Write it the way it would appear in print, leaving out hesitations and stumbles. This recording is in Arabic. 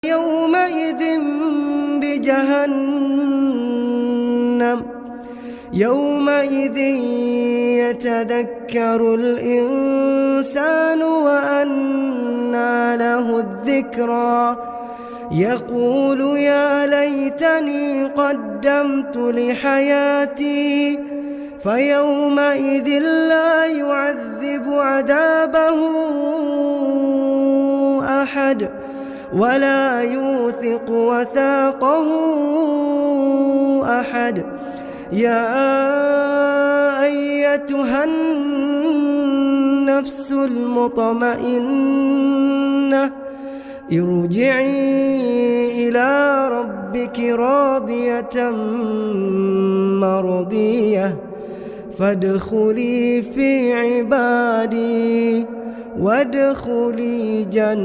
يومئذ بجهنم يومئذ يتذكر الإنسان وأنى له الذكرى يقول يا ليتني قدمت لحياتي فيومئذ لا يعذب عذابه أحد ولا يوثق وثاقه أحد. يا أيتها النفس المطمئنة ارجعي إلى ربك راضية مرضية فادخلي في عبادي وادخلي جنتي.